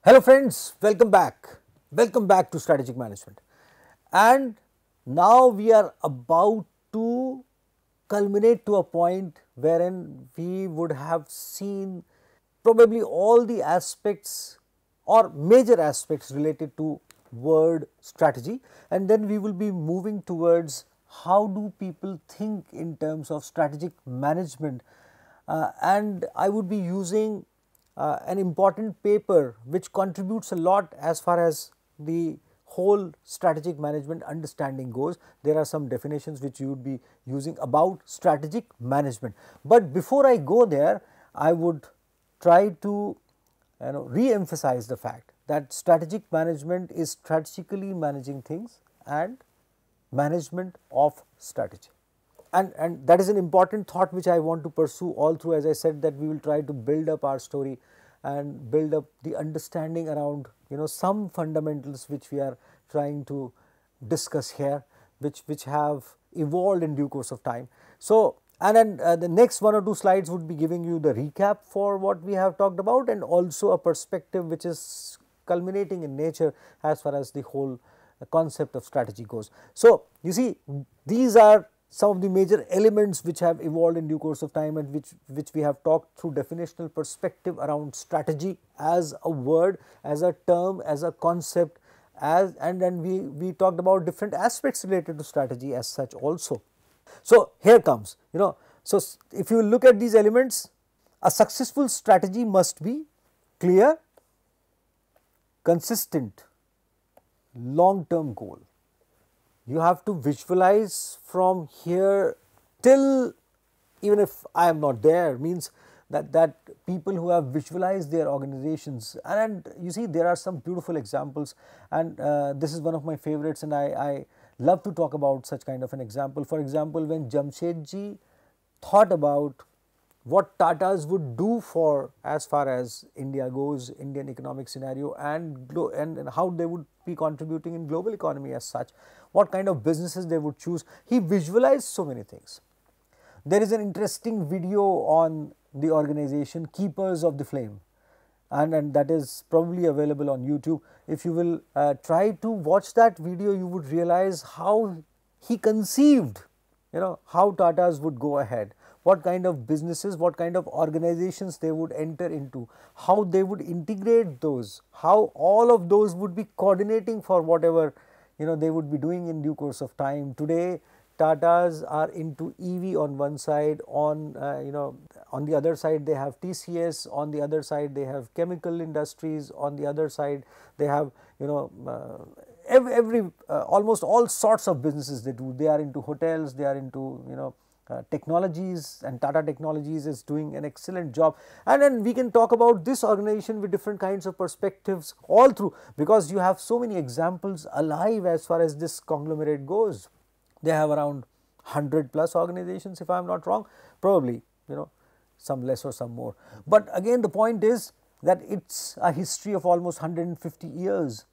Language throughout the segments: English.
Hello friends, welcome back. Welcome back to Strategic Management. And now we are about to culminate to a point wherein we would have seen probably all the aspects or major aspects related to word strategy, and then we will be moving towards how do people think in terms of strategic management, and I would be using an important paper which contributes a lot as far as the whole strategic management understanding goes. There are some definitions which you would be using about strategic management. But before I go there, I would try to re-emphasize the fact that strategic management is strategically managing things and management of strategy. And that is an important thought which I want to pursue all through. As I said, that we will try to build up our story and build up the understanding around some fundamentals which we are trying to discuss here, which have evolved in due course of time. So, and then the next one or two slides would be giving you the recap for what we have talked about, and also a perspective which is culminating in nature as far as the whole concept of strategy goes. So, you see, these are some of the major elements which have evolved in due course of time, and which we have talked through definitional perspective around strategy as a word, as a term, as a concept, and then we talked about different aspects related to strategy as such also. So, here comes, so if you look at these elements, a successful strategy must be clear, consistent, long term goal. You have to visualize from here till, even if I am not there, means that people who have visualized their organizations, and you see there are some beautiful examples, and this is one of my favorites, and I love to talk about such kind of an example. For example, when Jamshedji thought about what Tatas would do for as far as India goes, Indian economic scenario, and how they would be contributing in global economy as such, what kind of businesses they would choose. He visualized so many things. There is an interesting video on the organization Keepers of the Flame, and that is probably available on YouTube. If you will try to watch that video, you would realize how he conceived, how Tatas would go ahead, what kind of businesses, what kind of organizations they would enter into, how they would integrate those, how all of those would be coordinating for whatever they would be doing in due course of time. Today, Tatas are into EV on one side, on the other side they have TCS, on the other side they have chemical industries, on the other side they have almost all sorts of businesses they do. They are into hotels, they are into technologies, and Tata Technologies is doing an excellent job. And then we can talk about this organization with different kinds of perspectives all through, because you have so many examples alive as far as this conglomerate goes. They have around 100 plus organizations, if I am not wrong, probably some less or some more. But again, the point is that it's a history of almost 150 years.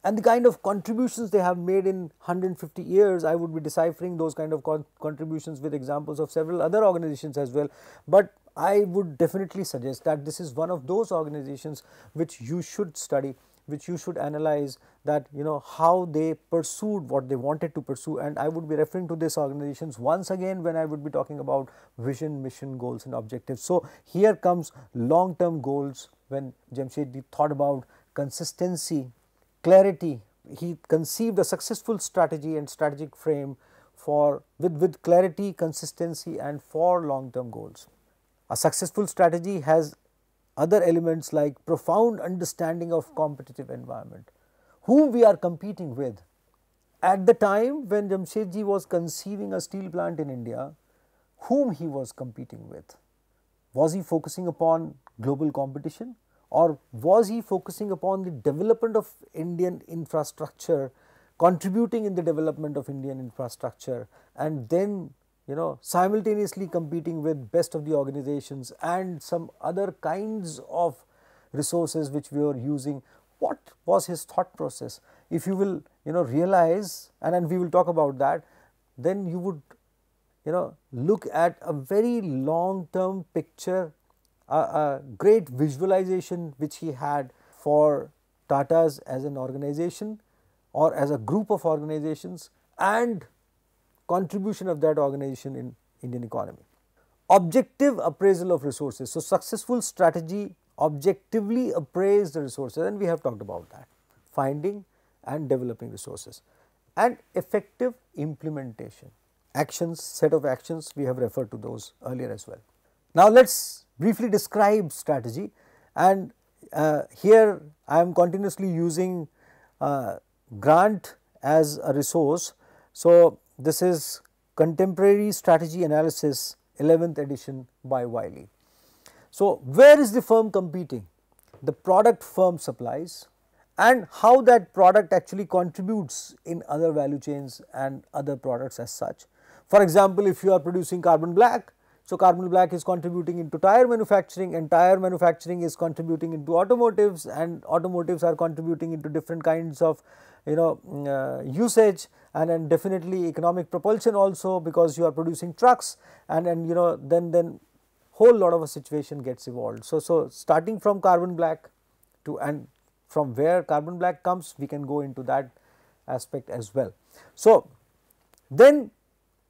And the kind of contributions they have made in 150 years, I would be deciphering those kind of contributions with examples of several other organizations as well. But I would definitely suggest that this is one of those organizations which you should study, which you should analyze, that how they pursued what they wanted to pursue. And I would be referring to these organizations once again when I would be talking about vision, mission, goals and objectives. So, here comes long term goals. When Jamshedji thought about consistency, clarity, he conceived a successful strategy and strategic frame for with clarity, consistency and for long term goals. A successful strategy has other elements like profound understanding of competitive environment, whom we are competing with. At the time when Jamshedji was conceiving a steel plant in India, whom he was competing with? Was he focusing upon global competition, or was he focusing upon the development of Indian infrastructure, contributing in the development of Indian infrastructure, and then simultaneously competing with best of the organizations and some other kinds of resources which we were using? What was his thought process? If you will realize, and then we will talk about that, then you would look at a very long term picture, a great visualization which he had for Tatas as an organization or as a group of organizations and contribution of that organization in Indian economy. Objective appraisal of resources. So, successful strategy objectively appraise the resources, and we have talked about that, finding and developing resources, and effective implementation. Actions, set of actions, we have referred to those earlier as well. Now, let us briefly describe strategy, and here I am continuously using Grant as a resource. So, this is Contemporary Strategy Analysis 11th edition by Wiley. So, where is the firm competing? The product firm supplies and how that product actually contributes in other value chains and other products as such. For example, if you are producing carbon black, so carbon black is contributing into tire manufacturing, and tire manufacturing is contributing into automotives, and automotives are contributing into different kinds of usage, and then definitely economic propulsion also, because you are producing trucks, and then whole lot of a situation gets evolved. So starting from carbon black to, and from where carbon black comes, we can go into that aspect as well. So then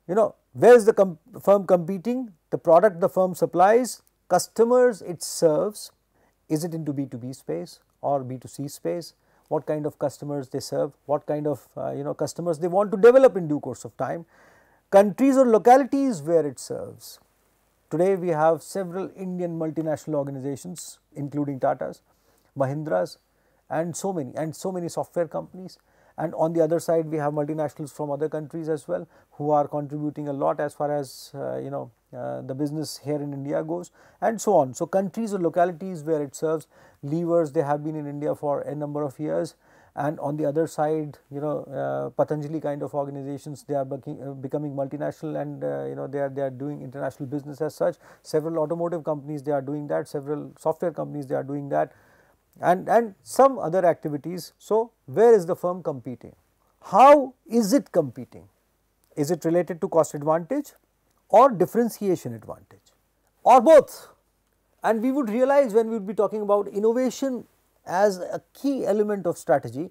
where is the firm competing? The product the firm supplies, customers it serves, is it into B2B space or B2C space, what kind of customers they serve, what kind of customers they want to develop in due course of time, countries or localities where it serves. Today we have several Indian multinational organizations including Tatas, Mahindras, and so many software companies, and on the other side we have multinationals from other countries as well who are contributing a lot as far as the business here in India goes, and so on. So countries or localities where it serves, levers, they have been in India for a number of years, and on the other side Patanjali kind of organizations, they are becoming multinational, and they are doing international business as such. Several automotive companies, they are doing that, several software companies, they are doing that, and some other activities. So where is the firm competing? How is it competing? Is it related to cost advantage or differentiation advantage, or both? And we would realize when we would be talking about innovation as a key element of strategy,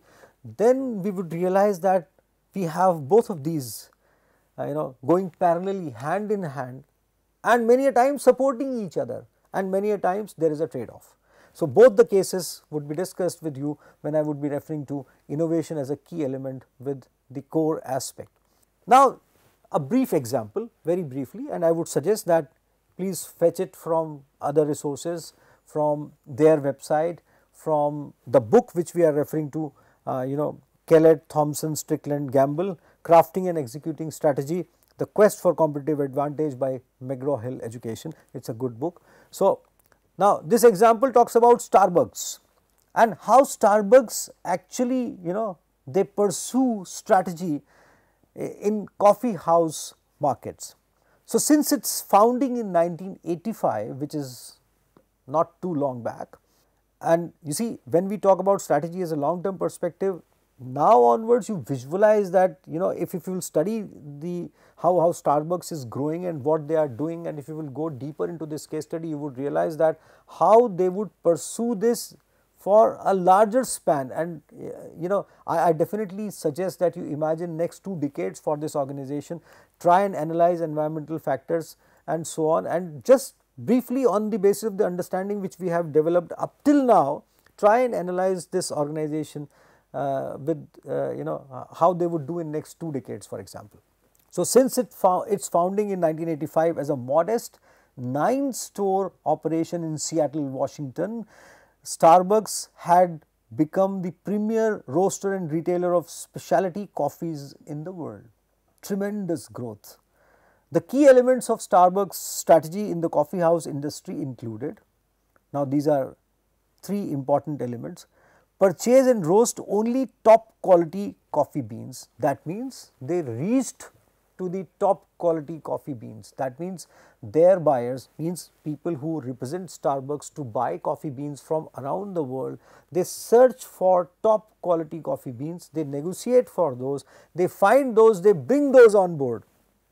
then we would realize that we have both of these going parallelly, hand in hand, and many a times supporting each other, and many a times there is a trade off. So both the cases would be discussed with you when I would be referring to innovation as a key element with the core aspect. Now a brief example, very briefly, and I would suggest that please fetch it from other resources, from their website, from the book which we are referring to, Kellett, Thompson, Strickland, Gamble, Crafting and Executing Strategy, The Quest for Competitive Advantage by McGraw-Hill Education. It is a good book. So now this example talks about Starbucks and how Starbucks actually they pursue strategy in coffee house markets. So since its founding in 1985, which is not too long back, and you see when we talk about strategy as a long term perspective, now onwards you visualize that if you will study the how Starbucks is growing and what they are doing, and if you will go deeper into this case study, you would realize that how they would pursue this for a larger span. And I definitely suggest that you imagine next 2 decades for this organization, try and analyze environmental factors and so on, and just briefly on the basis of the understanding which we have developed up till now, try and analyze this organization with how they would do in next 2 decades, for example. So since its founding in 1985 as a modest 9-store operation in Seattle, Washington, Starbucks had become the premier roaster and retailer of specialty coffees in the world. Tremendous growth. The key elements of Starbucks strategy in the coffee house industry included, now these are 3 important elements: purchase and roast only top quality coffee beans. That means they reached to the top quality coffee beans. That means their buyers, means people who represent Starbucks to buy coffee beans from around the world, they search for top quality coffee beans, they negotiate for those, they find those, they bring those on board.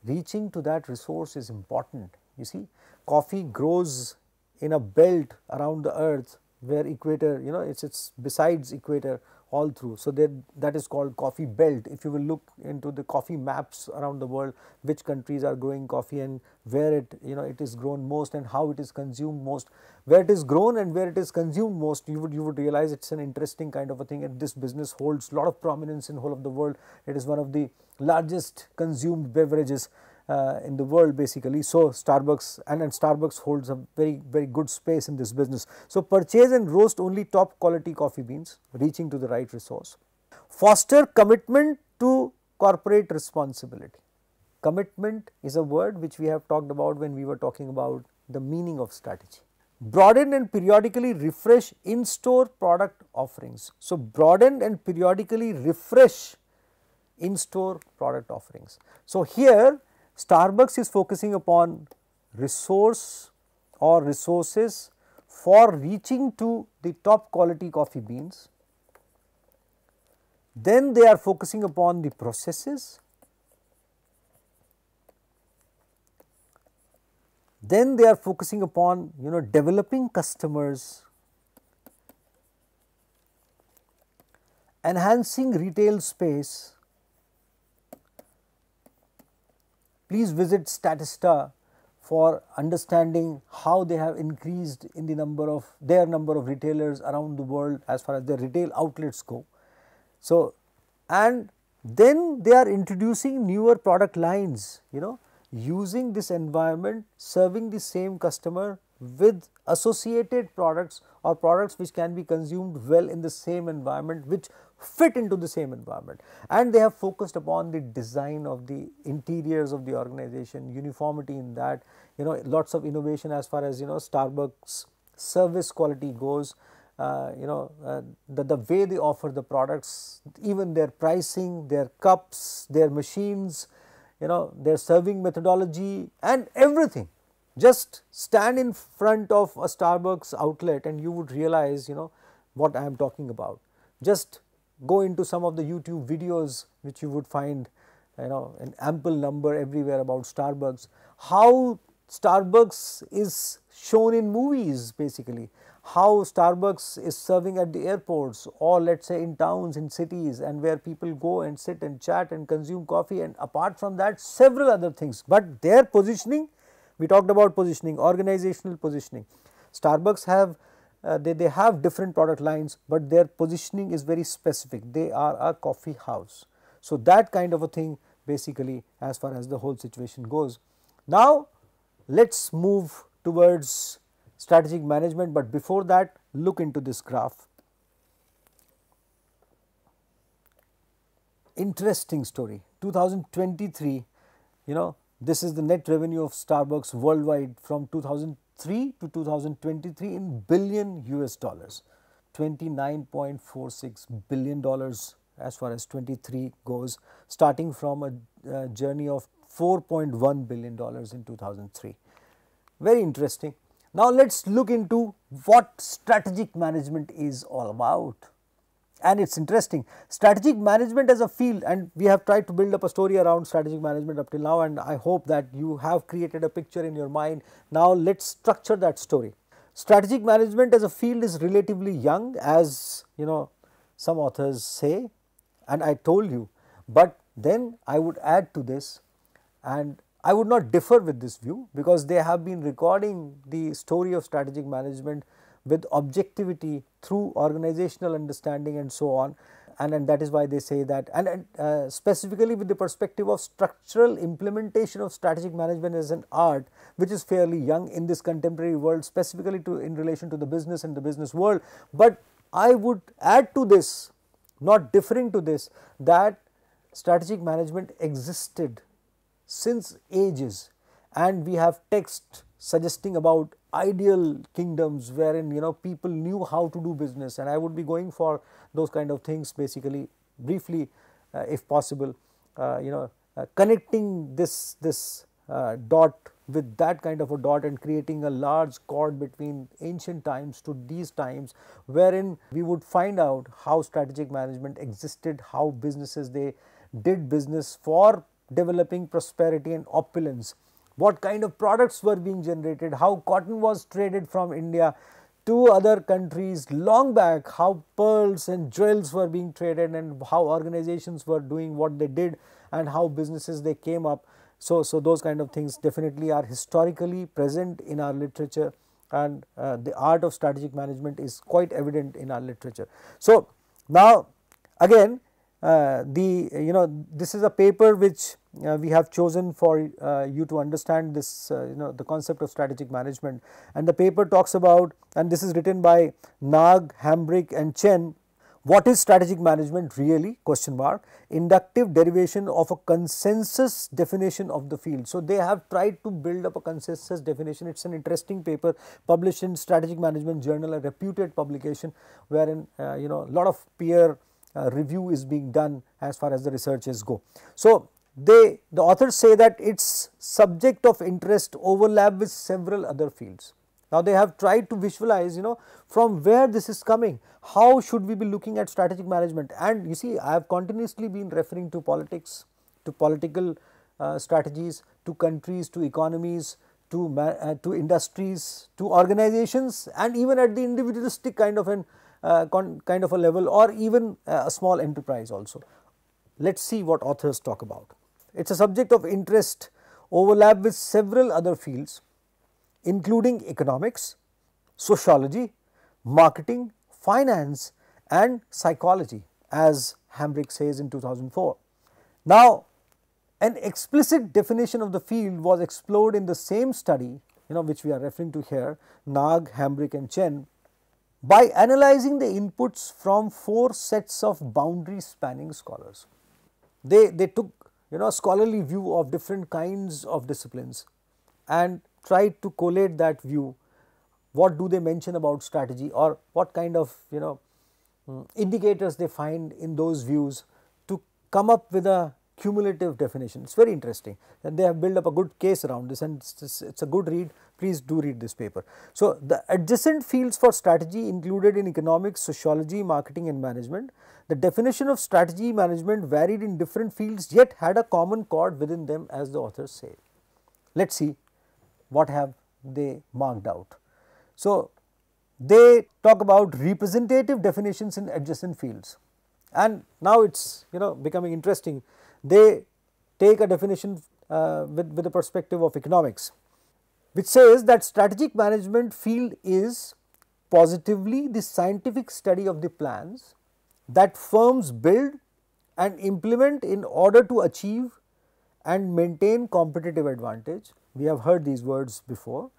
Reaching to that resource is important. You see, coffee grows in a belt around the earth where equator, it's besides equator all through. So that is called coffee belt. If you will look into the coffee maps around the world, which countries are growing coffee and where it is grown most and how it is consumed most, where it is grown and where it is consumed most, you would realize it's an interesting kind of a thing, and this business holds a lot of prominence in whole of the world. It is one of the largest consumed beverages in the world basically. So Starbucks and Starbucks holds a very good space in this business. So purchase and roast only top quality coffee beans, reaching to the right resource. Foster commitment to corporate responsibility. Commitment is a word which we have talked about when we were talking about the meaning of strategy. Broaden and periodically refresh in-store product offerings. So broaden and periodically refresh in-store product offerings. So here Starbucks is focusing upon resource or resources for reaching to the top quality coffee beans. Then they are focusing upon the processes. Then they are focusing upon developing customers, enhancing retail space. Please visit Statista for understanding how they have increased in their number of retailers around the world as far as their retail outlets go. So, and then they are introducing newer product lines, using this environment, serving the same customer with associated products or products which can be consumed well in the same environment, which fit into the same environment. And they have focused upon the design of the interiors of the organization, uniformity in that, lots of innovation as far as Starbucks service quality goes, the way they offer the products, even their pricing, their cups, their machines, their serving methodology and everything. Just stand in front of a Starbucks outlet and you would realize what I am talking about. Just go into some of the YouTube videos which you would find an ample number everywhere about Starbucks. How Starbucks is shown in movies basically, how Starbucks is serving at the airports or let us say in towns, in cities, and where people go and sit and chat and consume coffee, and apart from that several other things. But their positioning, we talked about positioning, organizational positioning. Starbucks have they have different product lines, but their positioning is very specific. They are a coffee house. So that kind of a thing basically as far as the whole situation goes. Now let us move towards strategic management, but before that look into this graph. Interesting story. 2023, this is the net revenue of Starbucks worldwide from 2003 to 2023 in billion US dollars, $29.46 billion as far as 23 goes, starting from a journey of $4.1 billion in 2003. Very interesting. Now let us look into what strategic management is all about. And it is interesting, strategic management as a field, and we have tried to build up a story around strategic management up till now, and I hope that you have created a picture in your mind. Now let us structure that story. Strategic management as a field is relatively young, as some authors say, and I told you, but then I would add to this, and I would not differ with this view, because they have been recording the story of strategic management with objectivity through organizational understanding and so on, and that is why they say that, and specifically with the perspective of structural implementation of strategic management as an art, which is fairly young in this contemporary world, specifically in relation to the business and the business world. But I would add to this, not differing to this, that strategic management existed since ages, and we have texts suggesting about ideal kingdoms wherein people knew how to do business, and I would be going for those kind of things basically briefly if possible, connecting this dot with that kind of a dot and creating a large chord between ancient times to these times, wherein we would find out how strategic management existed, how businesses they did business for developing prosperity and opulence, what kind of products were being generated, how cotton was traded from India to other countries long back, how pearls and jewels were being traded and how organizations were doing what they did and how businesses they came up. So those kind of things definitely are historically present in our literature, and the art of strategic management is quite evident in our literature. So now again, this is a paper which we have chosen for you to understand this, the concept of strategic management, and the paper talks about, and this is written by Nag, Hambrick and Chen. What is strategic management really? Question mark. Inductive derivation of a consensus definition of the field. So they have tried to build up a consensus definition. It's an interesting paper published in Strategic Management Journal, a reputed publication, wherein a lot of peer review is being done as far as the researches go. So the authors say that its subject of interest overlap with several other fields. Now they have tried to visualize, from where this is coming, how should we be looking at strategic management. And you see, I have continuously been referring to politics, to political strategies, to countries, to economies, to industries, to organizations, and even at the individualistic kind of a level, or even a small enterprise also. Let us see what authors talk about. It is a subject of interest overlap with several other fields, including economics, sociology, marketing, finance and psychology, as Hambrick says in 2004. Now, an explicit definition of the field was explored in the same study, which we are referring to here, Nag, Hambrick and Chen, by analyzing the inputs from 4 sets of boundary spanning scholars. They took a scholarly view of different kinds of disciplines and tried to collate that view. What do they mention about strategy, or what kind of indicators they find in those views to come up with a cumulative definition. It is very interesting, and they have built up a good case around this, and it is a good read. Please do read this paper. So the adjacent fields for strategy included in economics, sociology, marketing and management. The definition of strategy management varied in different fields, yet had a common chord within them, as the authors say. Let us see what have they marked out. So they talk about representative definitions in adjacent fields, and now it is becoming interesting. They take a definition with the perspective of economics, which says that strategic management field is positively the scientific study of the plans that firms build and implement in order to achieve and maintain competitive advantage. We have heard these words before.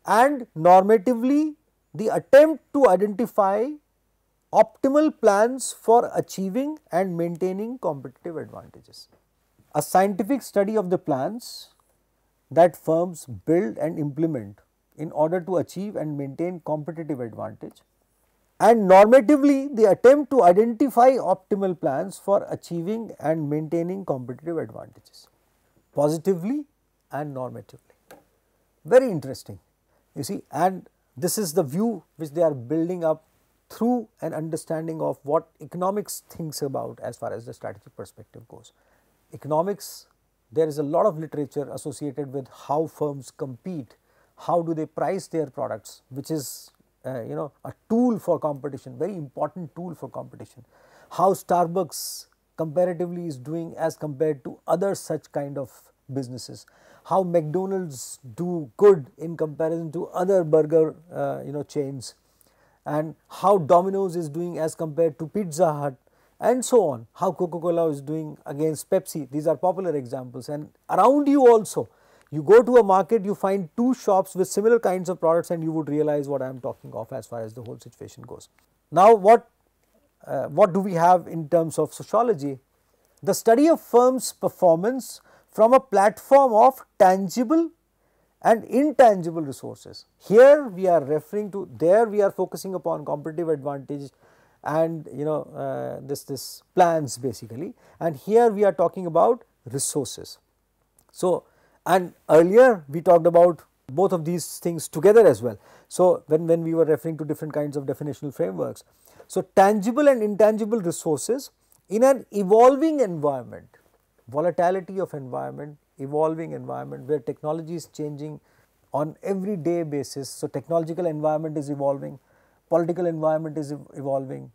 And normatively, the attempt to identify optimal plans for achieving and maintaining competitive advantages. A scientific study of the plans that firms build and implement in order to achieve and maintain competitive advantage, and normatively the attempt to identify optimal plans for achieving and maintaining competitive advantages, positively and normatively. Very interesting, you see, and this is the view which they are building up through an understanding of what economics thinks about as far as the strategic perspective goes. Economics, there is a lot of literature associated with how firms compete, how do they price their products, which is a tool for competition, very important tool for competition. How Starbucks comparatively is doing as compared to other such kind of businesses. How McDonald's do good in comparison to other burger chains, and how Domino's is doing as compared to Pizza Hut, and so on. How Coca-Cola is doing against Pepsi. These are popular examples, and around you also. You go to a market, you find 2 shops with similar kinds of products, and you would realize what I am talking of as far as the whole situation goes. Now, what do we have in terms of sociology? The study of firms' performance from a platform of tangible and intangible resources. Here we are referring to, there we are focusing upon competitive advantage and this plans basically, and here we are talking about resources. So, and earlier we talked about both of these things together as well. So, when we were referring to different kinds of definitional frameworks. So, tangible and intangible resources in an evolving environment, volatility of environment, evolving environment where technology is changing on everyday basis. So, technological environment is evolving, political environment is evolving,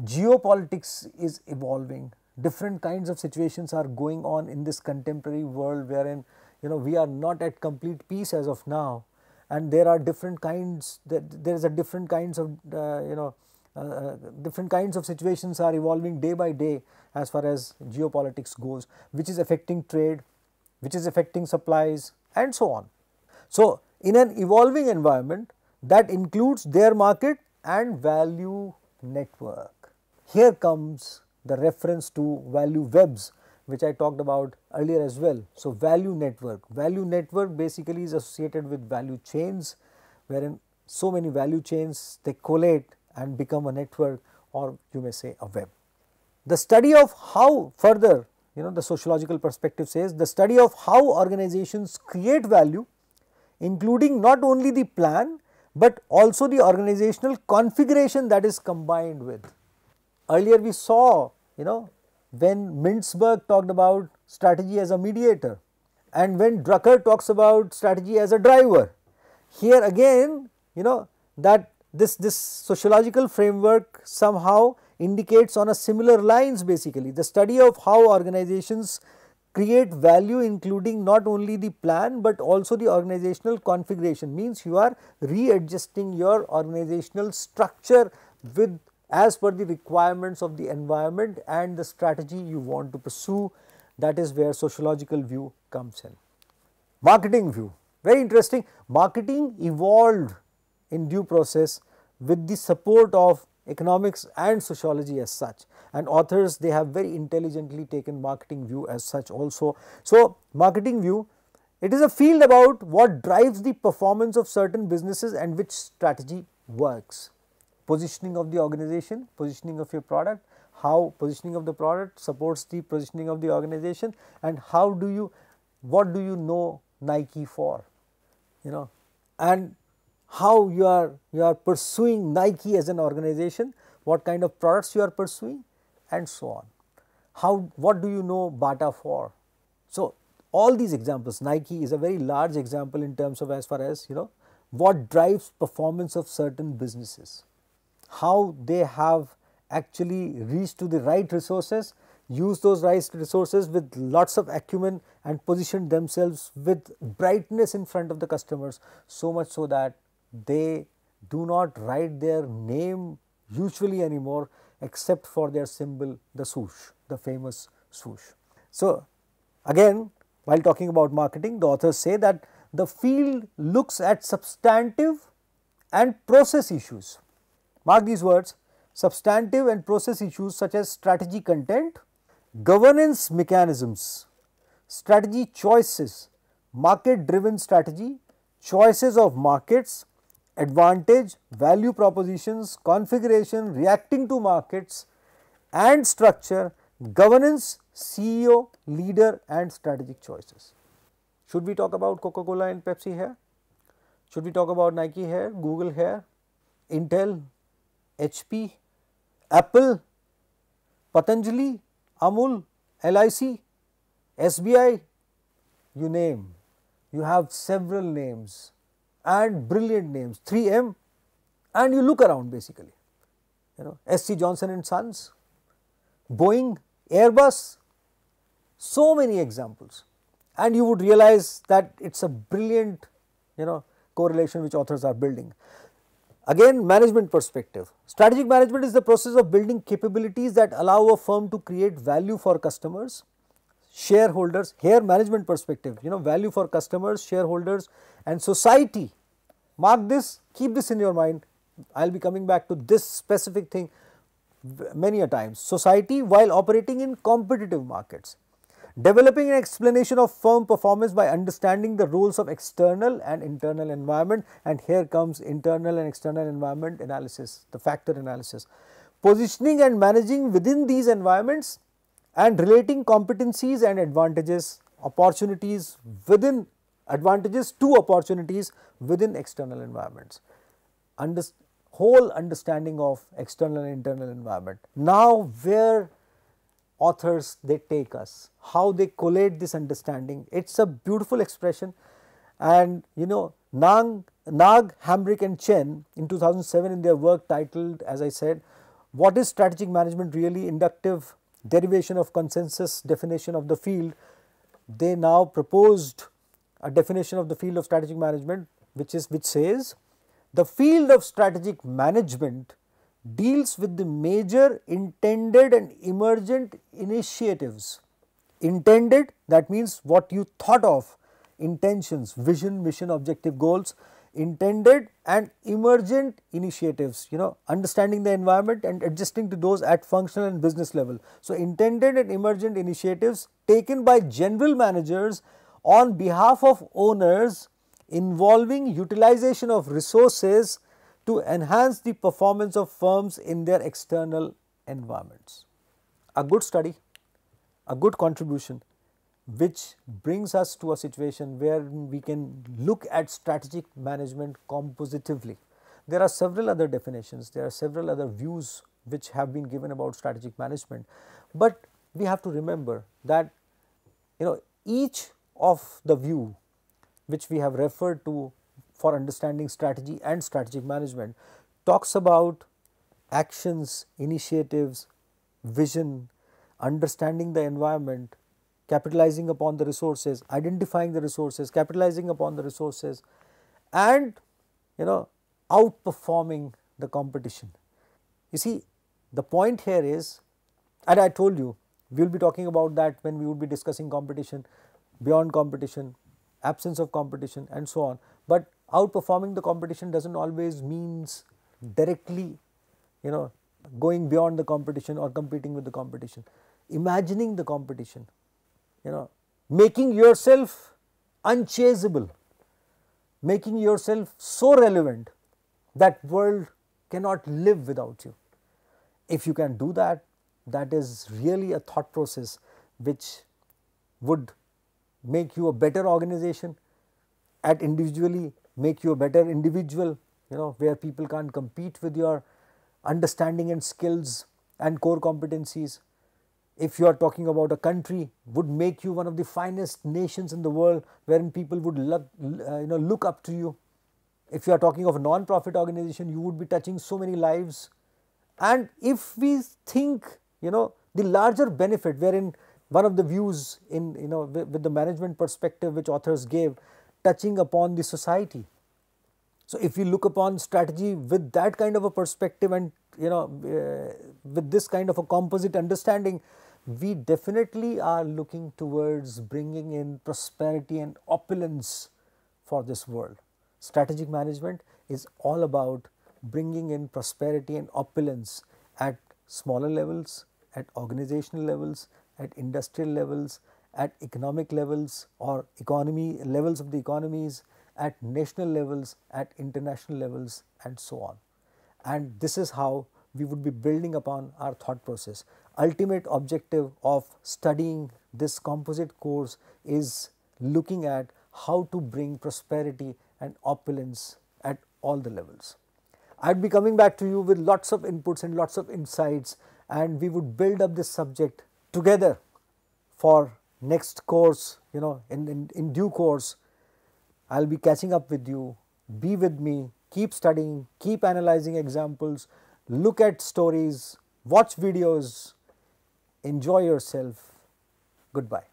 geopolitics is evolving, different kinds of situations are going on in this contemporary world wherein we are not at complete peace as of now, and there are different kinds, there is a different kinds of different kinds of situations are evolving day by day as far as geopolitics goes, which is affecting trade, which is affecting supplies and so on. So, in an evolving environment that includes their market and value network. Here comes the reference to value webs, which I talked about earlier as well. So, value network basically is associated with value chains, wherein so many value chains they collate and become a network, or you may say a web. The study of how further, the sociological perspective says, the study of how organizations create value, including not only the plan but also the organizational configuration that is combined with. Earlier we saw, when Mintzberg talked about strategy as a mediator, and when Drucker talks about strategy as a driver. Here again, that this sociological framework somehow indicates on a similar lines basically. The study of how organizations create value, including not only the plan but also the organizational configuration, means you are readjusting your organizational structure with as per the requirements of the environment and the strategy you want to pursue. That is where sociological view comes in. Marketing view, very interesting. Marketing evolved in due process with the support of economics and sociology as such, and authors they have very intelligently taken marketing view as such also. So, marketing view, it is a field about what drives the performance of certain businesses and which strategy works. Positioning of the organization, positioning of your product, how positioning of the product supports the positioning of the organization, and what do you know Nike for, and how you are pursuing Nike as an organization, what kind of products you are pursuing and so on. What do you know Bata for? So, all these examples, Nike is a very large example in terms of as far as what drives performance of certain businesses, how they have actually reached to the right resources, use those right resources with lots of acumen and position themselves with brightness in front of the customers, so much so that they do not write their name usually anymore except for their symbol, the swoosh, the famous swoosh. So, again, while talking about marketing, the authors say that the field looks at substantive and process issues. Mark these words: substantive and process issues such as strategy content, governance mechanisms, strategy choices, market driven strategy, choices of markets, advantage, value propositions, configuration, reacting to markets and structure, governance, CEO, leader and strategic choices. Should we talk about Coca-Cola and Pepsi here? Should we talk about Nike here, Google here, Intel, HP, Apple, Patanjali, Amul, LIC, SBI, you name, you have several names and brilliant names, 3M, and you look around basically, SC Johnson and Sons, Boeing, Airbus, so many examples, and you would realize that it is a brilliant correlation which authors are building. Again, management perspective. Strategic management is the process of building capabilities that allow a firm to create value for customers, shareholders. Here management perspective, value for customers, shareholders and society. Mark this, keep this in your mind. I will be coming back to this specific thing many a times. Society while operating in competitive markets. Developing an explanation of firm performance by understanding the roles of external and internal environment, and here comes internal and external environment analysis, the factor analysis. Positioning and managing within these environments and relating competencies and advantages, opportunities within advantages to opportunities within external environments. Whole understanding of external and internal environment. Now, where authors they take us, how they collate this understanding, it is a beautiful expression, And Nag, Hambrick and Chen in 2007 in their work titled, as I said, What is Strategic Management Really? Inductive Derivation of Consensus Definition of the Field, they now proposed a definition of the field of strategic management which says the field of strategic management deals with the major intended and emergent initiatives. Intended, that means what you thought of, intentions, vision, mission, objective, goals. Intended and emergent initiatives, understanding the environment and adjusting to those at functional and business level. So, intended and emergent initiatives taken by general managers on behalf of owners involving utilization of resources to enhance the performance of firms in their external environments. A good study, a good contribution, which brings us to a situation where we can look at strategic management compositively. There are several other definitions, there are several other views which have been given about strategic management, but we have to remember that each of the view which we have referred to for understanding strategy and strategic management talks about actions, initiatives, vision, understanding the environment, capitalizing upon the resources, identifying the resources, capitalizing upon the resources, and outperforming the competition. You see, the point here is, and I told you we will be talking about that when we will be discussing competition, beyond competition, absence of competition and so on, but outperforming the competition does not always means directly going beyond the competition or competing with the competition. Imagining the competition, making yourself unchaseable, making yourself so relevant that world cannot live without you. If you can do that, that is really a thought process which would make you a better organization, at individually make you a better individual, where people can't compete with your understanding and skills and core competencies. If you are talking about a country, would make you one of the finest nations in the world, wherein people would look up to you. If you are talking of a non-profit organization, you would be touching so many lives. And if we think the larger benefit, wherein one of the views in with the management perspective which authors gave, touching upon the society. So, if we look upon strategy with that kind of a perspective and with this kind of a composite understanding, we definitely are looking towards bringing in prosperity and opulence for this world. Strategic management is all about bringing in prosperity and opulence at smaller levels, at organizational levels, at industrial levels, at economic levels or economy levels of the economies, at national levels, at international levels and so on. And this is how we would be building upon our thought process. Ultimate objective of studying this composite course is looking at how to bring prosperity and opulence at all the levels. I would be coming back to you with lots of inputs and lots of insights, and we would build up this subject together for next course, in due course. I will be catching up with you. Be with me, keep studying, keep analyzing examples, look at stories, watch videos, enjoy yourself. Goodbye.